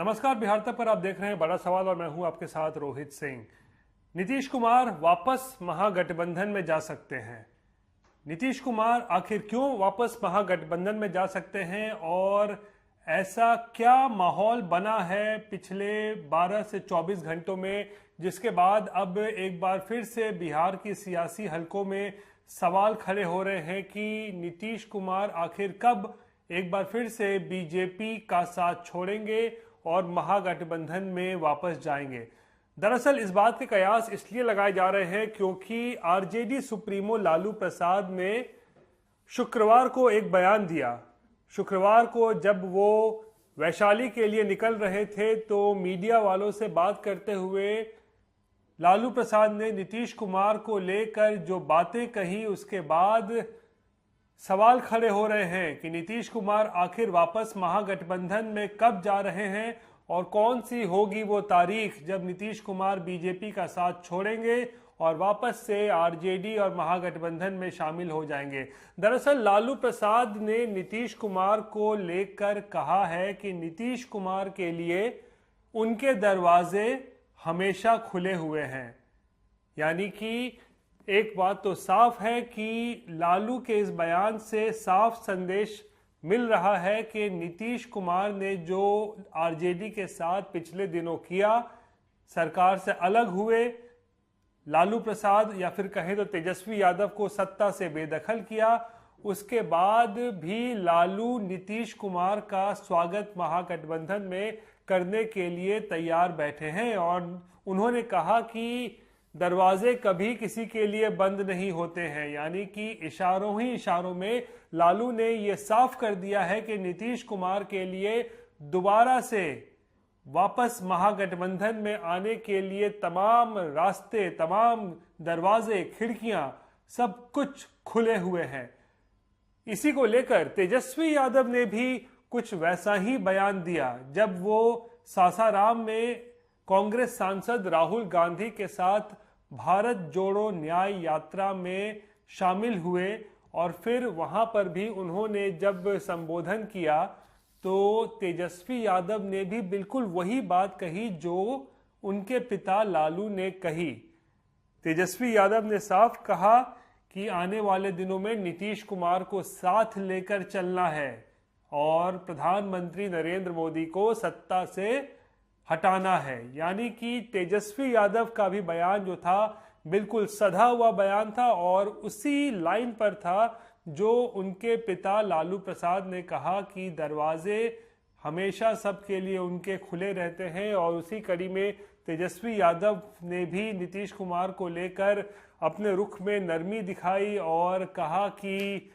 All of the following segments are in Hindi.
नमस्कार, बिहार तक पर आप देख रहे हैं बड़ा सवाल और मैं हूं आपके साथ रोहित सिंह। नीतीश कुमार वापस महागठबंधन में जा सकते हैं। नीतीश कुमार आखिर क्यों वापस महागठबंधन में जा सकते हैं और ऐसा क्या माहौल बना है पिछले 12 से 24 घंटों में, जिसके बाद अब एक बार फिर से बिहार की सियासी हलकों में सवाल खड़े हो रहे हैं कि नीतीश कुमार आखिर कब एक बार फिर से बीजेपी का साथ छोड़ेंगे और महागठबंधन में वापस जाएंगे। दरअसल इस बात के कयास इसलिए लगाए जा रहे हैं क्योंकि आरजेडी सुप्रीमो लालू प्रसाद ने शुक्रवार को एक बयान दिया। शुक्रवार को जब वो वैशाली के लिए निकल रहे थे तो मीडिया वालों से बात करते हुए लालू प्रसाद ने नीतीश कुमार को लेकर जो बातें कही, उसके बाद सवाल खड़े हो रहे हैं कि नीतीश कुमार आखिर वापस महागठबंधन में कब जा रहे हैं और कौन सी होगी वो तारीख जब नीतीश कुमार बीजेपी का साथ छोड़ेंगे और वापस से आरजेडी और महागठबंधन में शामिल हो जाएंगे। दरअसल लालू प्रसाद ने नीतीश कुमार को लेकर कहा है कि नीतीश कुमार के लिए उनके दरवाजे हमेशा खुले हुए हैं। यानी कि एक बात तो साफ है कि लालू के इस बयान से साफ संदेश मिल रहा है कि नीतीश कुमार ने जो आरजेडी के साथ पिछले दिनों किया, सरकार से अलग हुए, लालू प्रसाद या फिर कहें तो तेजस्वी यादव को सत्ता से बेदखल किया, उसके बाद भी लालू नीतीश कुमार का स्वागत महागठबंधन में करने के लिए तैयार बैठे हैं। और उन्होंने कहा कि दरवाजे कभी किसी के लिए बंद नहीं होते हैं। यानी कि इशारों ही इशारों में लालू ने यह साफ कर दिया है कि नीतीश कुमार के लिए दोबारा से वापस महागठबंधन में आने के लिए तमाम रास्ते, तमाम दरवाजे, खिड़कियां, सब कुछ खुले हुए हैं। इसी को लेकर तेजस्वी यादव ने भी कुछ वैसा ही बयान दिया जब वो सासाराम में कांग्रेस सांसद राहुल गांधी के साथ भारत जोड़ो न्याय यात्रा में शामिल हुए और फिर वहां पर भी उन्होंने जब संबोधन किया तो तेजस्वी यादव ने भी बिल्कुल वही बात कही जो उनके पिता लालू ने कही। तेजस्वी यादव ने साफ कहा कि आने वाले दिनों में नीतीश कुमार को साथ लेकर चलना है और प्रधानमंत्री नरेंद्र मोदी को सत्ता से हटाना है। यानी कि तेजस्वी यादव का भी बयान जो था बिल्कुल सधा हुआ बयान था और उसी लाइन पर था जो उनके पिता लालू प्रसाद ने कहा कि दरवाजे हमेशा सबके लिए उनके खुले रहते हैं। और उसी कड़ी में तेजस्वी यादव ने भी नीतीश कुमार को लेकर अपने रुख में नरमी दिखाई और कहा कि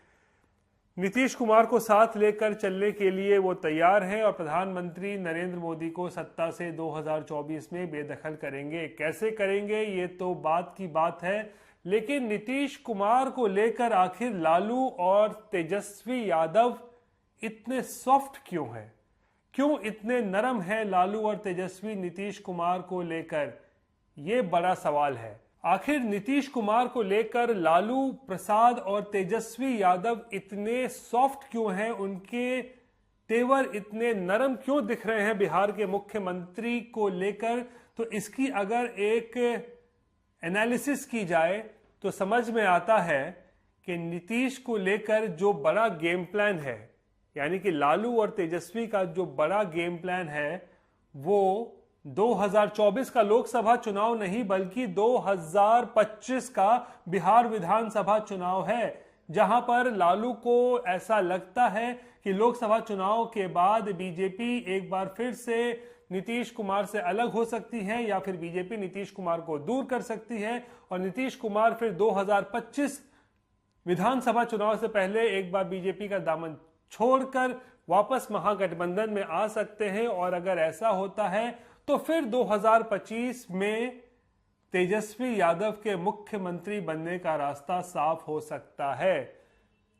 नीतीश कुमार को साथ लेकर चलने के लिए वो तैयार हैं और प्रधानमंत्री नरेंद्र मोदी को सत्ता से 2024 में बेदखल करेंगे। कैसे करेंगे ये तो बात की बात है, लेकिन नीतीश कुमार को लेकर आखिर लालू और तेजस्वी यादव इतने सॉफ्ट क्यों हैं? क्यों इतने नरम हैं लालू और तेजस्वी नीतीश कुमार को लेकर? ये बड़ा सवाल है। आखिर नीतीश कुमार को लेकर लालू प्रसाद और तेजस्वी यादव इतने सॉफ्ट क्यों हैं? उनके तेवर इतने नरम क्यों दिख रहे हैं बिहार के मुख्यमंत्री को लेकर? तो इसकी अगर एक एनालिसिस की जाए तो समझ में आता है कि नीतीश को लेकर जो बड़ा गेम प्लान है, यानी कि लालू और तेजस्वी का जो बड़ा गेम प्लान है, वो 2024 का लोकसभा चुनाव नहीं बल्कि 2025 का बिहार विधानसभा चुनाव है, जहां पर लालू को ऐसा लगता है कि लोकसभा चुनाव के बाद बीजेपी एक बार फिर से नीतीश कुमार से अलग हो सकती है या फिर बीजेपी नीतीश कुमार को दूर कर सकती है और नीतीश कुमार फिर 2025 विधानसभा चुनाव से पहले एक बार बीजेपी का दामन छोड़कर वापस महागठबंधन में आ सकते हैं। और अगर ऐसा होता है तो फिर 2025 में तेजस्वी यादव के मुख्यमंत्री बनने का रास्ता साफ हो सकता है।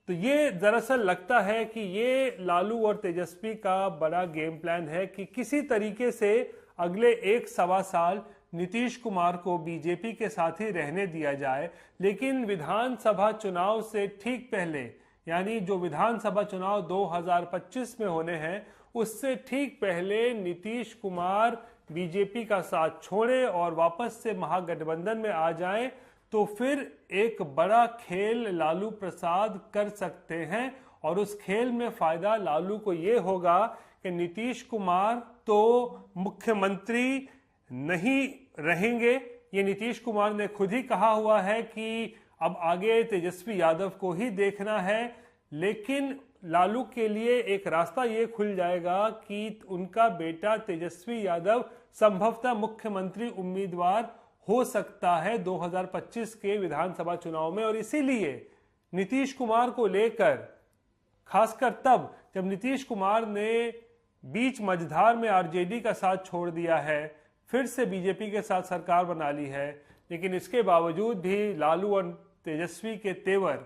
तो ये दरअसल लगता है कि ये लालू और तेजस्वी का बड़ा गेम प्लान है कि किसी तरीके से अगले 1-1.25 साल नीतीश कुमार को बीजेपी के साथ ही रहने दिया जाए, लेकिन विधानसभा चुनाव से ठीक पहले यानी जो विधानसभा चुनाव 2025 में होने हैं उससे ठीक पहले नीतीश कुमार बीजेपी का साथ छोड़े और वापस से महागठबंधन में आ जाएं, तो फिर एक बड़ा खेल लालू प्रसाद कर सकते हैं। और उस खेल में फायदा लालू को यह होगा कि नीतीश कुमार तो मुख्यमंत्री नहीं रहेंगे। ये नीतीश कुमार ने खुद ही कहा हुआ है कि अब आगे तेजस्वी यादव को ही देखना है, लेकिन लालू के लिए एक रास्ता ये खुल जाएगा कि उनका बेटा तेजस्वी यादव संभवतः मुख्यमंत्री उम्मीदवार हो सकता है 2025 के विधानसभा चुनाव में। और इसीलिए नीतीश कुमार को लेकर, खासकर तब जब नीतीश कुमार ने बीच मझधार में आरजेडी का साथ छोड़ दिया है, फिर से बीजेपी के साथ सरकार बना ली है, लेकिन इसके बावजूद भी लालू और तेजस्वी के तेवर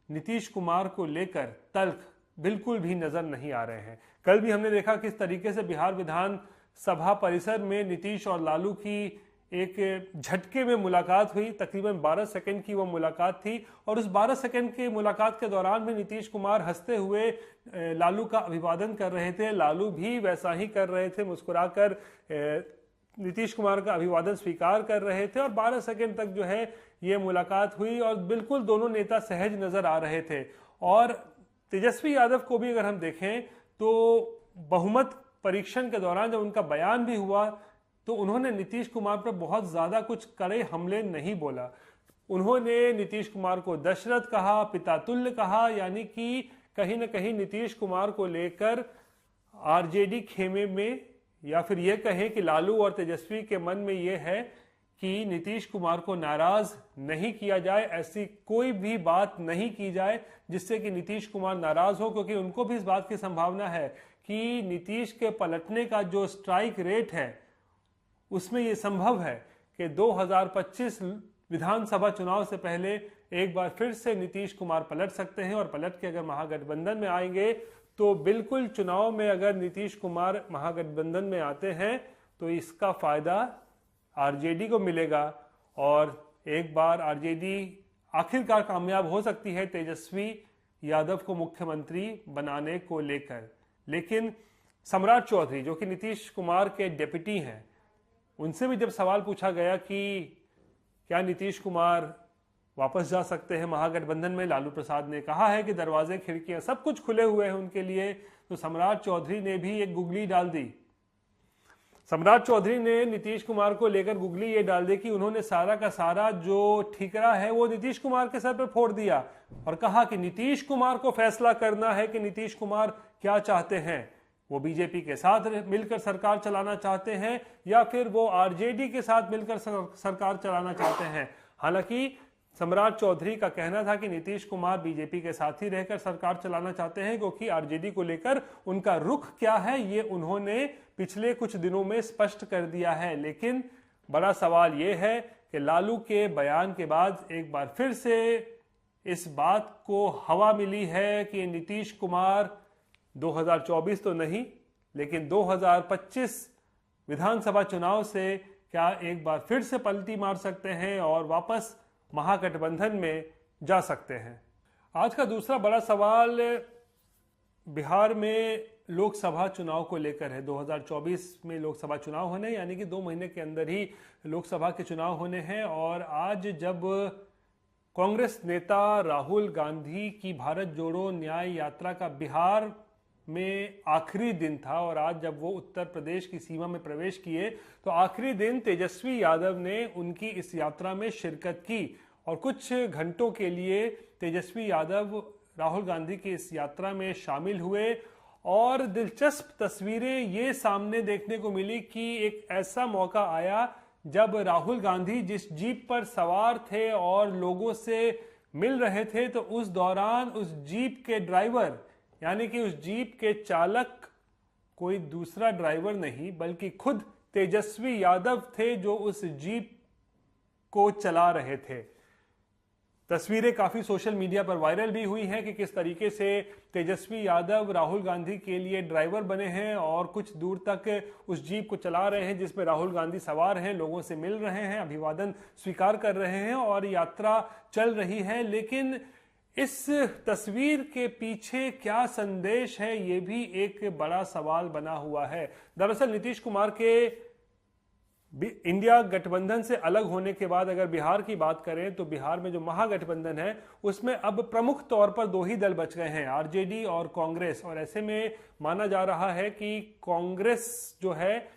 नीतीश कुमार को लेकर तल्ख बिल्कुल भी नजर नहीं आ रहे हैं। कल भी हमने देखा किस तरीके से बिहार विधानसभा परिसर में नीतीश और लालू की एक झटके में मुलाकात हुई। तकरीबन 12 सेकंड की वो मुलाकात थी और उस 12 सेकंड की मुलाकात के दौरान भी नीतीश कुमार हंसते हुए लालू का अभिवादन कर रहे थे, लालू भी वैसा ही कर रहे थे, मुस्कुराकर नीतीश कुमार का अभिवादन स्वीकार कर रहे थे। और 12 सेकंड तक जो है ये मुलाकात हुई और बिल्कुल दोनों नेता सहज नजर आ रहे थे। और तेजस्वी यादव को भी अगर हम देखें तो बहुमत परीक्षण के दौरान जब उनका बयान भी हुआ तो उन्होंने नीतीश कुमार पर बहुत ज्यादा कुछ कड़े हमले नहीं बोला। उन्होंने नीतीश कुमार को दशरथ कहा, पिता तुल्य कहा, यानी कि कहीं ना कहीं नीतीश कुमार को लेकर आरजेडी खेमे में, या फिर ये कहें कि लालू और तेजस्वी के मन में ये है कि नीतीश कुमार को नाराज नहीं किया जाए, ऐसी कोई भी बात नहीं की जाए जिससे कि नीतीश कुमार नाराज हो, क्योंकि उनको भी इस बात की संभावना है कि नीतीश के पलटने का जो स्ट्राइक रेट है उसमें यह संभव है कि 2025 विधानसभा चुनाव से पहले एक बार फिर से नीतीश कुमार पलट सकते हैं। और पलट के अगर महागठबंधन में आएंगे तो बिल्कुल चुनाव में अगर नीतीश कुमार महागठबंधन में आते हैं तो इसका फायदा आरजेडी को मिलेगा और एक बार आरजेडी आखिरकार कामयाब हो सकती है तेजस्वी यादव को मुख्यमंत्री बनाने को लेकर। लेकिन सम्राट चौधरी जो कि नीतीश कुमार के डिप्टी हैं, उनसे भी जब सवाल पूछा गया कि क्या नीतीश कुमार वापस जा सकते हैं महागठबंधन में, लालू प्रसाद ने कहा है कि दरवाजे खिड़कियां सब कुछ खुले हुए हैं उनके लिए, तो सम्राट चौधरी ने भी एक गुगली डाल दी। सम्राट चौधरी ने नीतीश कुमार को लेकर गुगली ये डाल दी कि उन्होंने सारा का सारा जो ठीकरा है वो नीतीश कुमार के सर पर फोड़ दिया और कहा कि नीतीश कुमार को फैसला करना है कि नीतीश कुमार क्या चाहते हैं। वो बीजेपी के साथ मिलकर सरकार चलाना चाहते हैं या फिर वो आरजेडी के साथ मिलकर सरकार चलाना चाहते हैं। हालांकि सम्राट चौधरी का कहना था कि नीतीश कुमार बीजेपी के साथ ही रहकर सरकार चलाना चाहते हैं, क्योंकि आरजेडी को लेकर उनका रुख क्या है ये उन्होंने पिछले कुछ दिनों में स्पष्ट कर दिया है। लेकिन बड़ा सवाल ये है कि लालू के बयान के बाद एक बार फिर से इस बात को हवा मिली है कि नीतीश कुमार 2024 तो नहीं लेकिन 2025 विधानसभा चुनाव से क्या एक बार फिर से पलटी मार सकते हैं और वापस महागठबंधन में जा सकते हैं। आज का दूसरा बड़ा सवाल बिहार में लोकसभा चुनाव को लेकर है। 2024 में लोकसभा चुनाव होने, यानी कि 2 महीने के अंदर ही लोकसभा के चुनाव होने हैं। और आज जब कांग्रेस नेता राहुल गांधी की भारत जोड़ो न्याय यात्रा का बिहार में आखिरी दिन था और आज जब वो उत्तर प्रदेश की सीमा में प्रवेश किए तो आखिरी दिन तेजस्वी यादव ने उनकी इस यात्रा में शिरकत की और कुछ घंटों के लिए तेजस्वी यादव राहुल गांधी की इस यात्रा में शामिल हुए। और दिलचस्प तस्वीरें ये सामने देखने को मिली कि एक ऐसा मौका आया जब राहुल गांधी जिस जीप पर सवार थे और लोगों से मिल रहे थे, तो उस दौरान उस जीप के ड्राइवर यानी कि उस जीप के चालक कोई दूसरा ड्राइवर नहीं बल्कि खुद तेजस्वी यादव थे जो उस जीप को चला रहे थे। तस्वीरें काफी सोशल मीडिया पर वायरल भी हुई हैं कि किस तरीके से तेजस्वी यादव राहुल गांधी के लिए ड्राइवर बने हैं और कुछ दूर तक उस जीप को चला रहे हैं जिसमें राहुल गांधी सवार हैं, लोगों से मिल रहे हैं, अभिवादन स्वीकार कर रहे हैं और यात्रा चल रही है। लेकिन इस तस्वीर के पीछे क्या संदेश है, ये भी एक बड़ा सवाल बना हुआ है। दरअसल नीतीश कुमार के इंडिया गठबंधन से अलग होने के बाद अगर बिहार की बात करें तो बिहार में जो महागठबंधन है उसमें अब प्रमुख तौर पर दो ही दल बच गए हैं, आरजेडी और कांग्रेस। और ऐसे में माना जा रहा है कि कांग्रेस जो है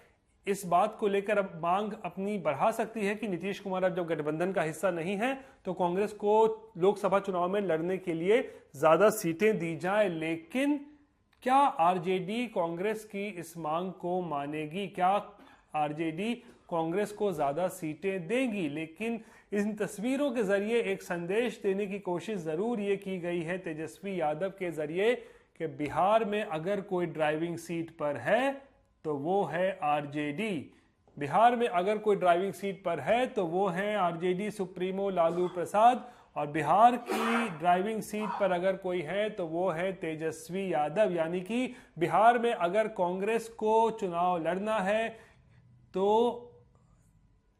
इस बात को लेकर अब मांग अपनी बढ़ा सकती है कि नीतीश कुमार अब जब गठबंधन का हिस्सा नहीं है तो कांग्रेस को लोकसभा चुनाव में लड़ने के लिए ज्यादा सीटें दी जाए। लेकिन क्या आरजेडी कांग्रेस की इस मांग को मानेगी? क्या आरजेडी कांग्रेस को ज्यादा सीटें देगी? लेकिन इन तस्वीरों के जरिए एक संदेश देने की कोशिश जरूर ये की गई है तेजस्वी यादव के जरिए कि बिहार में अगर कोई ड्राइविंग सीट पर है तो वो है आरजेडी। बिहार में अगर कोई ड्राइविंग सीट पर है तो वो है आरजेडी सुप्रीमो लालू प्रसाद, और बिहार की ड्राइविंग सीट पर अगर कोई है तो वो है तेजस्वी यादव। यानी कि बिहार में अगर कांग्रेस को चुनाव लड़ना है तो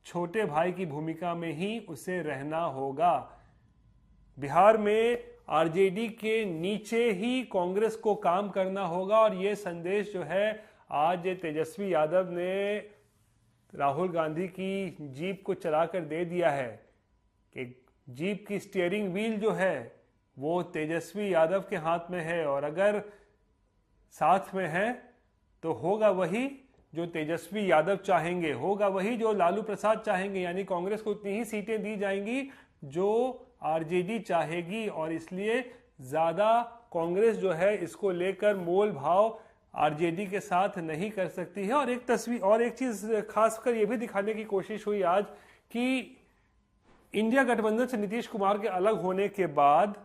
छोटे भाई की भूमिका में ही उसे रहना होगा। बिहार में आरजेडी के नीचे ही कांग्रेस को काम करना होगा। और ये संदेश जो है आज तेजस्वी यादव ने राहुल गांधी की जीप को चलाकर दे दिया है कि जीप की स्टीयरिंग व्हील जो है वो तेजस्वी यादव के हाथ में है, और अगर साथ में है तो होगा वही जो तेजस्वी यादव चाहेंगे, होगा वही जो लालू प्रसाद चाहेंगे। यानी कांग्रेस को उतनी ही सीटें दी जाएंगी जो आरजेडी चाहेगी, और इसलिए ज्यादा कांग्रेस जो है इसको लेकर मोल भाव आरजेडी के साथ नहीं कर सकती है। और एक तस्वीर और एक चीज खासकर यह भी दिखाने की कोशिश हुई आज कि इंडिया गठबंधन से नीतीश कुमार के अलग होने के बाद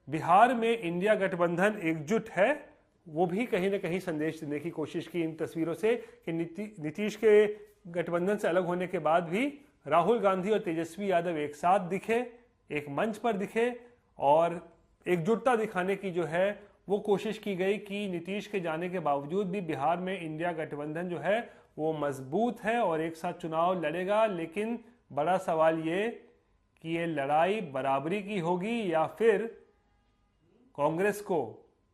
बिहार में इंडिया गठबंधन एकजुट है, वो भी कहीं ना कहीं संदेश देने की कोशिश की इन तस्वीरों से कि नीतीश के गठबंधन से अलग होने के बाद भी राहुल गांधी और तेजस्वी यादव एक साथ दिखे, एक मंच पर दिखे, और एकजुटता दिखाने की जो है वो कोशिश की गई कि नीतीश के जाने के बावजूद भी बिहार में इंडिया गठबंधन जो है वो मजबूत है और एक साथ चुनाव लड़ेगा। लेकिन बड़ा सवाल ये कि ये लड़ाई बराबरी की होगी या फिर कांग्रेस को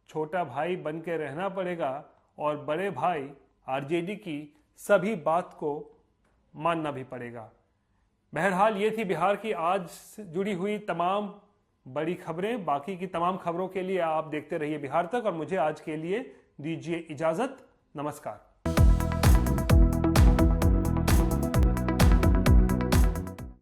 छोटा भाई बन के रहना पड़ेगा और बड़े भाई आरजेडी की सभी बात को मानना भी पड़ेगा। बहरहाल ये थी बिहार की आज से जुड़ी हुई तमाम बड़ी खबरें। बाकी की तमाम खबरों के लिए आप देखते रहिए बिहार तक, और मुझे आज के लिए दीजिए इजाजत। नमस्कार।